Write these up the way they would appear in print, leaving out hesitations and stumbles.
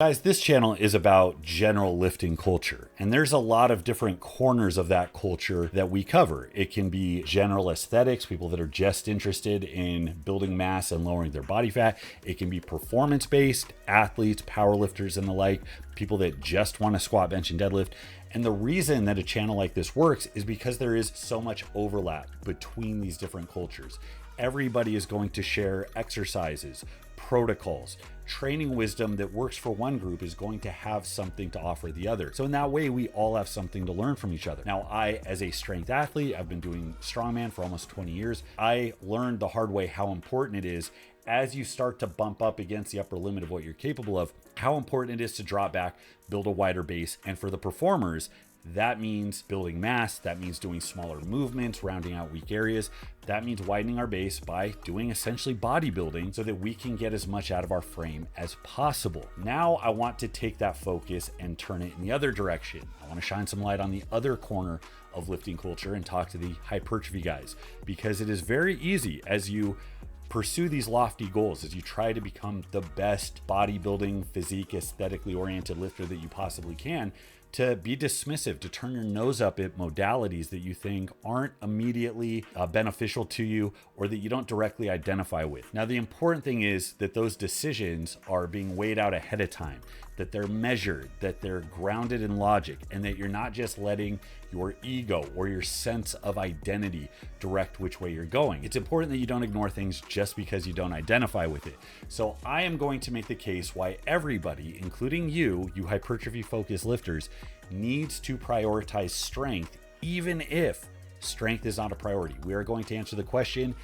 Guys, this channel is about general lifting culture, and there's a lot of different corners of that culture that we cover. It can be general aesthetics, people that are just interested in building mass and lowering their body fat. It can be performance-based, athletes, powerlifters, and the like, people that just want to squat, bench, and deadlift. And the reason that a channel like this works is because there is so much overlap between these different cultures. Everybody is going to share exercises, protocols, training wisdom that works for one group is going to have something to offer the other. So in that way, we all have something to learn from each other. Now, I, as a strength athlete, I've been doing strongman for almost 20 years. I learned the hard way how important it is as you start to bump up against the upper limit of what you're capable of, how important it is to drop back, build a wider base. And for the performers, that means building mass, that means doing smaller movements, rounding out weak areas. That means widening our base by doing essentially bodybuilding so that we can get as much out of our frame as possible. Now I want to take that focus and turn it in the other direction. I want to shine some light on the other corner of lifting culture and talk to the hypertrophy guys, because it is very easy as you pursue these lofty goals, as you try to become the best bodybuilding, physique, aesthetically oriented lifter that you possibly can, to be dismissive, to turn your nose up at modalities that you think aren't immediately beneficial to you or that you don't directly identify with. Now, the important thing is that those decisions are being weighed out ahead of time, that they're measured, that they're grounded in logic, and that you're not just letting your ego or your sense of identity direct which way you're going. It's important that you don't ignore things just because you don't identify with it. So I am going to make the case why everybody, including you hypertrophy focused lifters, needs to prioritize strength, even if strength is not a priority. We are going to answer the question,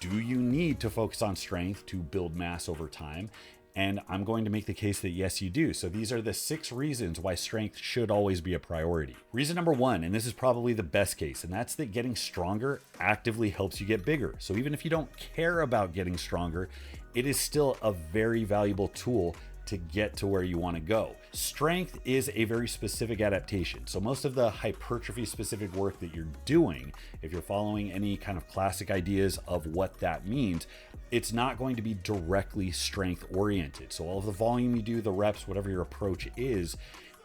do you need to focus on strength to build mass over time? And I'm going to make the case that yes, you do. So these are the 6 reasons why strength should always be a priority. Reason number 1, and this is probably the best case, and that's that getting stronger actively helps you get bigger. So even if you don't care about getting stronger, it is still a very valuable tool to get to where you want to go. Strength is a very specific adaptation. So most of the hypertrophy specific work that you're doing, if you're following any kind of classic ideas of what that means, it's not going to be directly strength oriented. So all of the volume you do, the reps, whatever your approach is,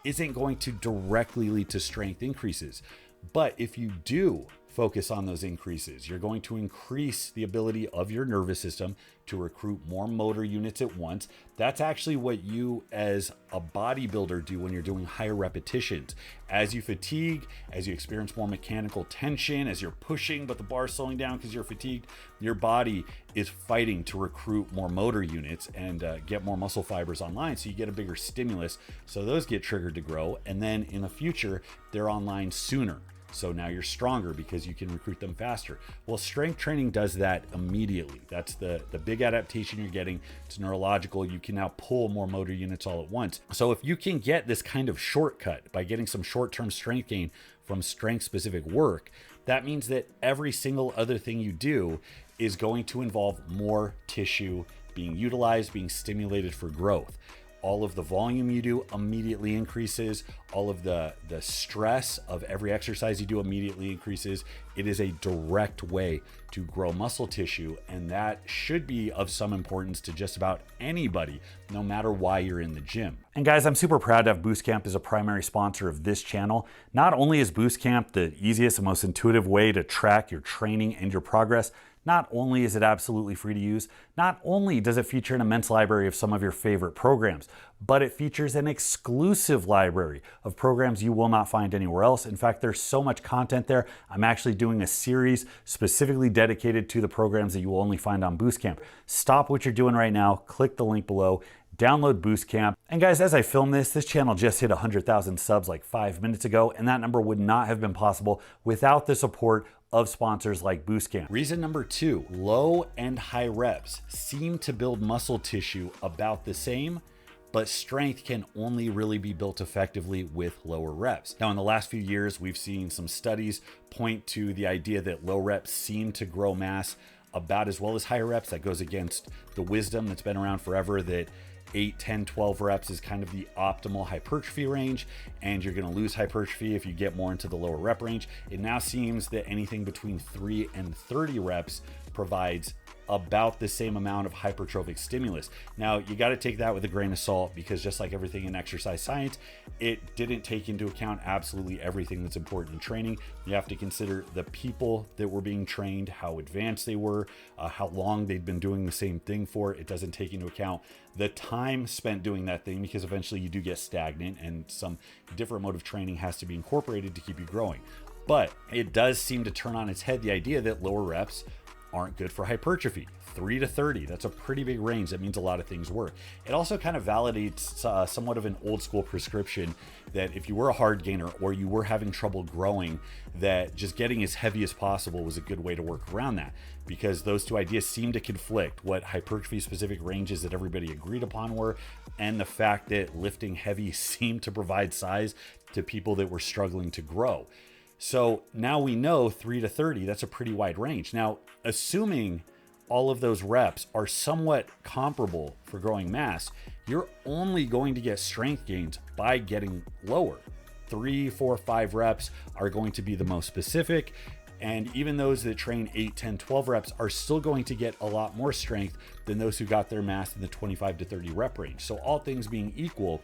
isn't going to directly lead to strength increases. But if you do focus on those increases, you're going to increase the ability of your nervous system to recruit more motor units at once. That's actually what you as a bodybuilder do when you're doing higher repetitions. As you fatigue, as you experience more mechanical tension, as you're pushing but the bar's slowing down because you're fatigued, your body is fighting to recruit more motor units and get more muscle fibers online, so you get a bigger stimulus, so those get triggered to grow, and then in the future they're online sooner. So now you're stronger because you can recruit them faster. Well, strength training does that immediately. That's the big adaptation you're getting. It's neurological. You can now pull more motor units all at once. So if you can get this kind of shortcut by getting some short-term strength gain from strength-specific work, that means that every single other thing you do is going to involve more tissue being utilized, being stimulated for growth. All of the volume you do immediately increases. All of the stress of every exercise you do immediately increases. It is a direct way to grow muscle tissue, and that should be of some importance to just about anybody, no matter why you're in the gym. And guys, I'm super proud to have Boostcamp as a primary sponsor of this channel. Not only is Boostcamp the easiest and most intuitive way to track your training and your progress, not only is it absolutely free to use, not only does it feature an immense library of some of your favorite programs, but it features an exclusive library of programs you will not find anywhere else. In fact, there's so much content there. I'm actually doing a series specifically dedicated to the programs that you will only find on Boostcamp. Stop what you're doing right now, click the link below, download Boostcamp. And guys, as I film this channel just hit 100,000 subs like 5 minutes ago, and that number would not have been possible without the support of sponsors like Boostcamp. Reason number 2, low and high reps seem to build muscle tissue about the same, but strength can only really be built effectively with lower reps. Now, in the last few years, we've seen some studies point to the idea that low reps seem to grow mass about as well as higher reps. That goes against the wisdom that's been around forever that 8, 10, 12 reps is kind of the optimal hypertrophy range, and you're going to lose hypertrophy if you get more into the lower rep range. It now seems that anything between 3 and 30 reps provides about the same amount of hypertrophic stimulus. Now, you got to take that with a grain of salt, because just like everything in exercise science, it didn't take into account absolutely everything that's important in training. You have to consider the people that were being trained, how advanced they were, how long they'd been doing the same thing for. It doesn't take into account the time spent doing that thing, because eventually you do get stagnant and some different mode of training has to be incorporated to keep you growing. But it does seem to turn on its head the idea that lower reps aren't good for hypertrophy. 3 to 30, that's a pretty big range. That means a lot of things work. It also kind of validates somewhat of an old school prescription that if you were a hard gainer or you were having trouble growing, that just getting as heavy as possible was a good way to work around that, because those two ideas seem to conflict, what hypertrophy specific ranges that everybody agreed upon were, and the fact that lifting heavy seemed to provide size to people that were struggling to grow. So now we know 3 to 30, that's a pretty wide range. Now, assuming all of those reps are somewhat comparable for growing mass, you're only going to get strength gains by getting lower. 3, 4, 5 reps are going to be the most specific. And even those that train 8, 10, 12 reps are still going to get a lot more strength than those who got their mass in the 25 to 30 rep range. So all things being equal,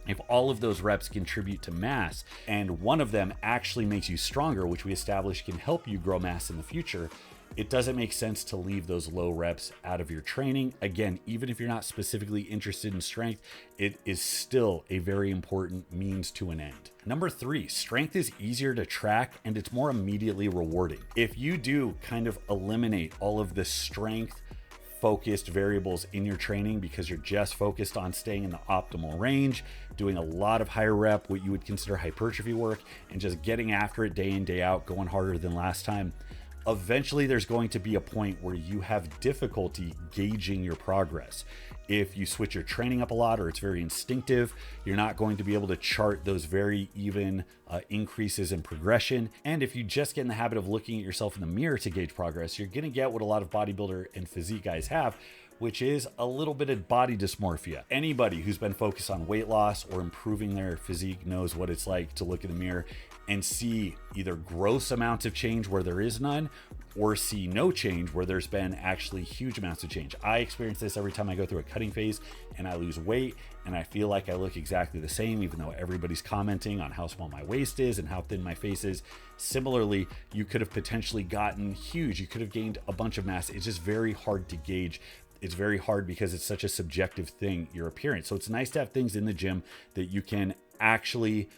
if all of those reps contribute to mass and one of them actually makes you stronger, which we established can help you grow mass in the future, it doesn't make sense to leave those low reps out of your training. Again, even if you're not specifically interested in strength, it is still a very important means to an end. Number 3, strength is easier to track and it's more immediately rewarding. If you do kind of eliminate all of the strength focused variables in your training because you're just focused on staying in the optimal range, doing a lot of higher rep, what you would consider hypertrophy work, and just getting after it day in, day out, going harder than last time, eventually there's going to be a point where you have difficulty gauging your progress. If you switch your training up a lot or it's very instinctive, you're not going to be able to chart those very even increases in progression. And if you just get in the habit of looking at yourself in the mirror to gauge progress, you're going to get what a lot of bodybuilder and physique guys have, which is a little bit of body dysmorphia. Anybody who's been focused on weight loss or improving their physique knows what it's like to look in the mirror and see either gross amounts of change where there is none, or see no change where there's been actually huge amounts of change. I experience this every time I go through a cutting phase and I lose weight and I feel like I look exactly the same, even though everybody's commenting on how small my waist is and how thin my face is. Similarly, you could have potentially gotten huge. You could have gained a bunch of mass. It's just very hard to gauge. It's very hard because it's such a subjective thing, your appearance. So it's nice to have things in the gym that you can actually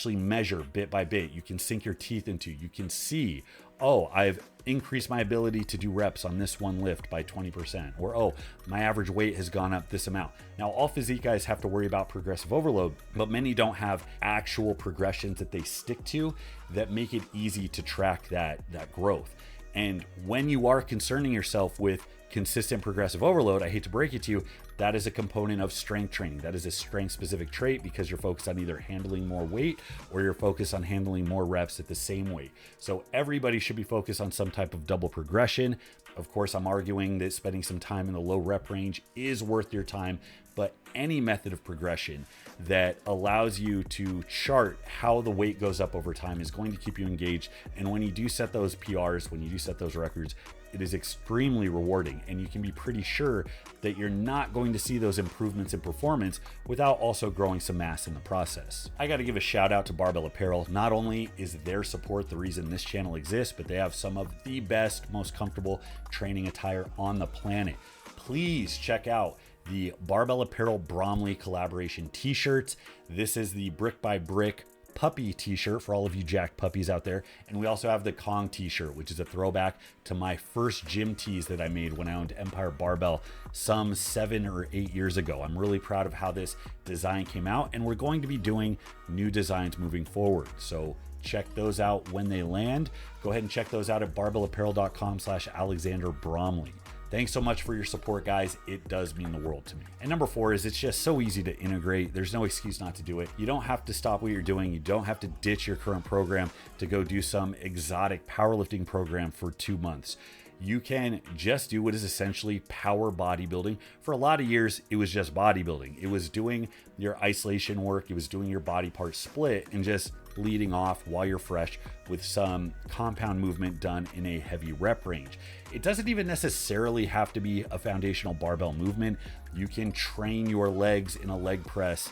measure bit by bit. You can sink your teeth into. You can see, oh, I've increased my ability to do reps on this one lift by 20%, or oh, my average weight has gone up this amount. Now, all physique guys have to worry about progressive overload, but many don't have actual progressions that they stick to that make it easy to track that growth. And when you are concerning yourself with consistent progressive overload, I hate to break it to you, that is a component of strength training. That is a strength specific trait because you're focused on either handling more weight or you're focused on handling more reps at the same weight. So everybody should be focused on some type of double progression. Of course, I'm arguing that spending some time in the low rep range is worth your time, but any method of progression that allows you to chart how the weight goes up over time is going to keep you engaged. And when you do set those PRs, when you do set those records, it is extremely rewarding, and you can be pretty sure that you're not going to see those improvements in performance without also growing some mass in the process. I got to give a shout out to Barbell Apparel. Not only is their support the reason this channel exists, but they have some of the best, most comfortable training attire on the planet. Please check out the Barbell Apparel Bromley collaboration t-shirts. This is the Brick by Brick puppy t-shirt for all of you jack puppies out there, and we also have the Kong t-shirt, which is a throwback to my first gym tees that I made when I owned Empire Barbell some 7 or 8 years ago. I'm really proud of how this design came out, and we're going to be doing new designs moving forward, so check those out when they land. Go ahead and check those out at barbellapparel.com/Alexander Bromley. Thanks so much for your support, guys. It does mean the world to me. And number 4 is it's just so easy to integrate. There's no excuse not to do it. You don't have to stop what you're doing. You don't have to ditch your current program to go do some exotic powerlifting program for 2 months. You can just do what is essentially power bodybuilding. For a lot of years, it was just bodybuilding. It was doing your isolation work. It was doing your body part split and just leading off while you're fresh with some compound movement done in a heavy rep range. It doesn't even necessarily have to be a foundational barbell movement. You can train your legs in a leg press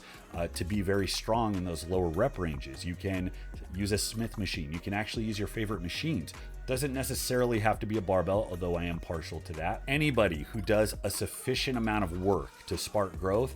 to be very strong in those lower rep ranges. You can use a Smith machine. You can actually use your favorite machines. Doesn't necessarily have to be a barbell, although I am partial to that. Anybody who does a sufficient amount of work to spark growth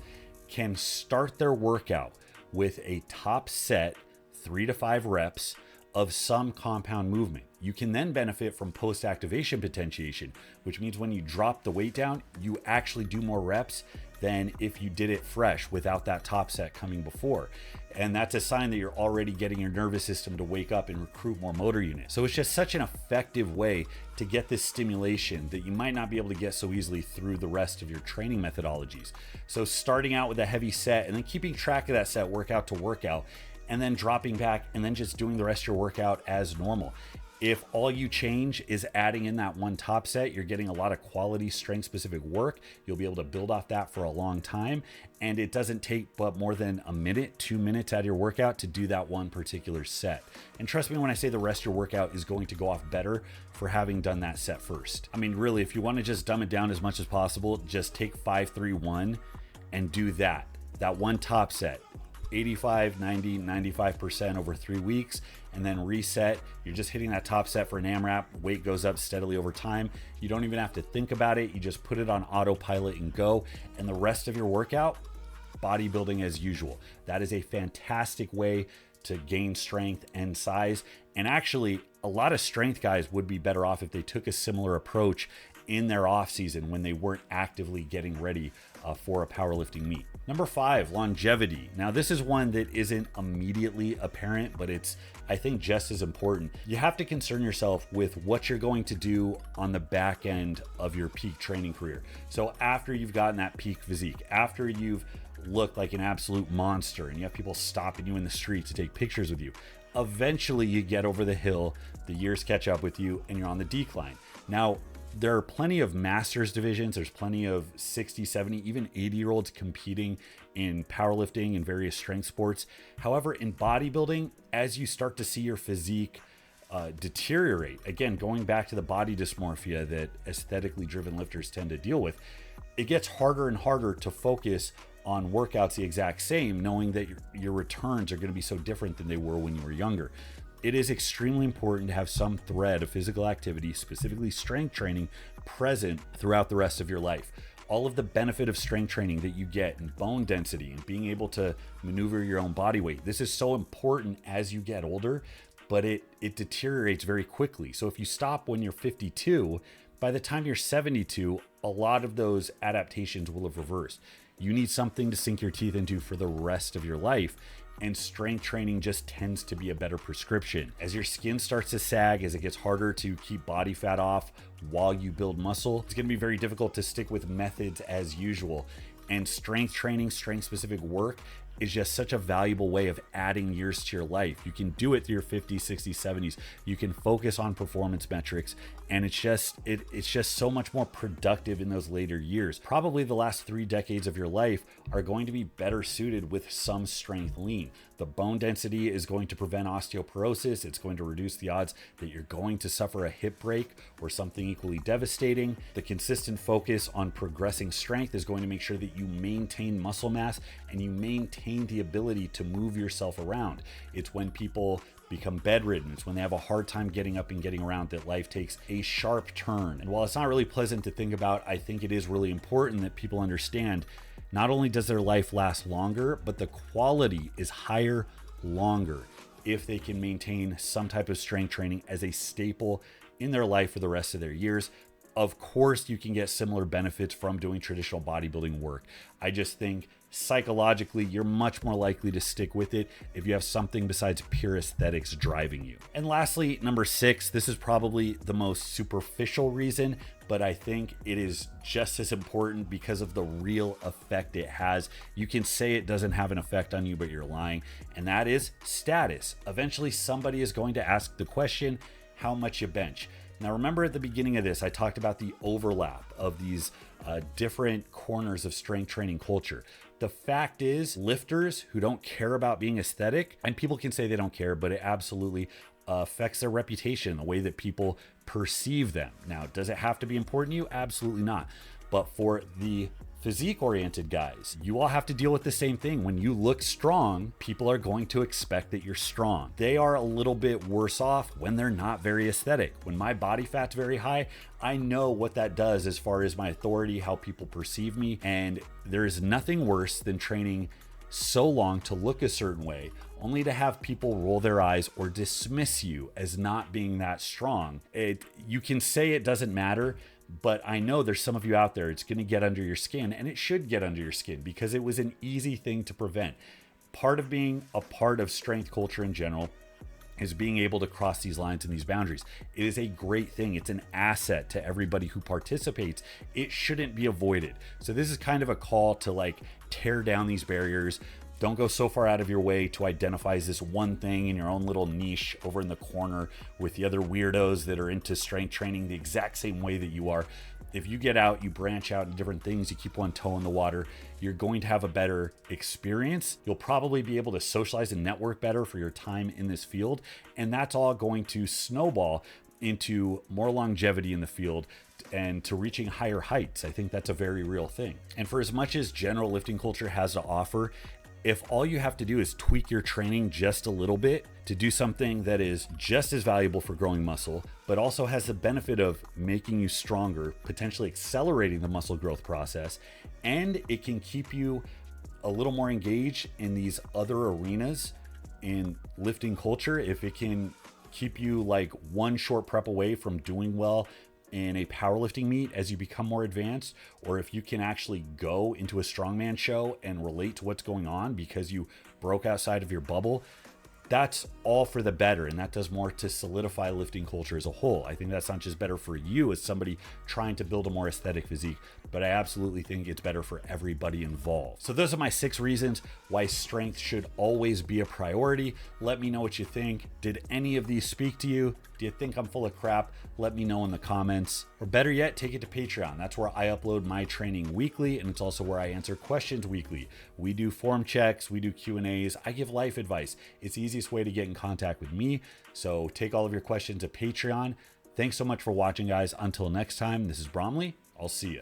can start their workout with a top set, 3 to 5 reps of some compound movement. You can then benefit from post-activation potentiation, which means when you drop the weight down, you actually do more reps than if you did it fresh without that top set coming before. And that's a sign that you're already getting your nervous system to wake up and recruit more motor units. So it's just such an effective way to get this stimulation that you might not be able to get so easily through the rest of your training methodologies. So starting out with a heavy set and then keeping track of that set workout to workout, and then dropping back and then just doing the rest of your workout as normal. If all you change is adding in that one top set, you're getting a lot of quality strength specific work. You'll be able to build off that for a long time. And it doesn't take but more than a minute, 2 minutes out of your workout to do that one particular set. And trust me when I say the rest of your workout is going to go off better for having done that set first. I mean, really, if you want to just dumb it down as much as possible, just take 5-3-1 and do that one top set. 85, 90, 95% over 3 weeks, and then reset. You're just hitting that top set for an AMRAP. Weight goes up steadily over time. You don't even have to think about it. You just put it on autopilot and go. And the rest of your workout, bodybuilding as usual. That is a fantastic way to gain strength and size. And actually, a lot of strength guys would be better off if they took a similar approach in their off season when they weren't actively getting ready for a powerlifting meet. Number 5, longevity. Now this is one that isn't immediately apparent, but it's, I think, just as important. You have to concern yourself with what you're going to do on the back end of your peak training career. So after you've gotten that peak physique, after you've looked like an absolute monster and you have people stopping you in the street to take pictures with you, eventually you get over the hill, the years catch up with you, and you're on the decline. Now, there are plenty of masters divisions. There's plenty of 60, 70, even 80-year-olds competing in powerlifting and various strength sports. However, in bodybuilding, as you start to see your physique deteriorate, again, going back to the body dysmorphia that aesthetically driven lifters tend to deal with, it gets harder and harder to focus on workouts the exact same, knowing that your returns are going to be so different than they were when you were younger. It is extremely important to have some thread of physical activity, specifically strength training, present throughout the rest of your life. All of the benefit of strength training that you get in bone density and being able to maneuver your own body weight. This is so important as you get older, but it deteriorates very quickly. So if you stop when you're 52, by the time you're 72, a lot of those adaptations will have reversed. You need something to sink your teeth into for the rest of your life. And strength training just tends to be a better prescription. As your skin starts to sag, as it gets harder to keep body fat off while you build muscle, it's gonna be very difficult to stick with methods as usual. And strength training, strength specific work is just such a valuable way of adding years to your life. You can do it through your 50s, 60s, 70s. You can focus on performance metrics, and it's just so much more productive in those later years. Probably the last 3 decades of your life are going to be better suited with some strength lean. The bone density is going to prevent osteoporosis. It's going to reduce the odds that you're going to suffer a hip break or something equally devastating. The consistent focus on progressing strength is going to make sure that you maintain muscle mass and you maintain the ability to move yourself around. It's when people become bedridden, it's when they have a hard time getting up and getting around, that life takes a sharp turn. And while it's not really pleasant to think about, I think it is really important that people understand not only does their life last longer, but the quality is higher longer if they can maintain some type of strength training as a staple in their life for the rest of their years. Of course, you can get similar benefits from doing traditional bodybuilding work. I just think psychologically, you're much more likely to stick with it if you have something besides pure aesthetics driving you. And lastly, number 6, this is probably the most superficial reason, but I think it is just as important because of the real effect it has. You can say it doesn't have an effect on you, but you're lying, and that is status. Eventually, somebody is going to ask the question, how much you bench? Now, remember at the beginning of this, I talked about the overlap of these different corners of strength training culture. The fact is, lifters who don't care about being aesthetic, and people can say they don't care, but it absolutely affects their reputation, the way that people perceive them. Now, does it have to be important to you? Absolutely not. But for the physique oriented guys, you all have to deal with the same thing. When you look strong, people are going to expect that you're strong. They are a little bit worse off when they're not very aesthetic. When my body fat's very high, I know what that does as far as my authority, how people perceive me. And there is nothing worse than training so long to look a certain way, only to have people roll their eyes or dismiss you as not being that strong. You can say it doesn't matter, but I know there's some of you out there, it's going to get under your skin, and it should get under your skin because it was an easy thing to prevent. Part of being a part of strength culture in general is being able to cross these lines and these boundaries. It is a great thing. It's an asset to everybody who participates. It shouldn't be avoided. So this is kind of a call to like tear down these barriers. Don't go so far out of your way to identify as this one thing in your own little niche over in the corner with the other weirdos that are into strength training the exact same way that you are. If you get out, you branch out into different things, you keep one toe in the water, you're going to have a better experience. You'll probably be able to socialize and network better for your time in this field. And that's all going to snowball into more longevity in the field and to reaching higher heights. I think that's a very real thing. And for as much as general lifting culture has to offer, if all you have to do is tweak your training just a little bit to do something that is just as valuable for growing muscle, but also has the benefit of making you stronger, potentially accelerating the muscle growth process, and it can keep you a little more engaged in these other arenas in lifting culture, if it can keep you like one short prep away from doing well in a powerlifting meet as you become more advanced, or if you can actually go into a strongman show and relate to what's going on because you broke outside of your bubble, that's all for the better, and that does more to solidify lifting culture as a whole. I think that's not just better for you as somebody trying to build a more aesthetic physique, but I absolutely think it's better for everybody involved. So those are my 6 reasons why strength should always be a priority. Let me know what you think. Did any of these speak to you? Do you think I'm full of crap? Let me know in the comments. Or better yet, take it to Patreon. That's where I upload my training weekly, and it's also where I answer questions weekly. We do form checks, we do Q&As, I give life advice. It's the easiest way to get in contact with me. So take all of your questions to Patreon. Thanks so much for watching, guys. Until next time, this is Bromley. I'll see you.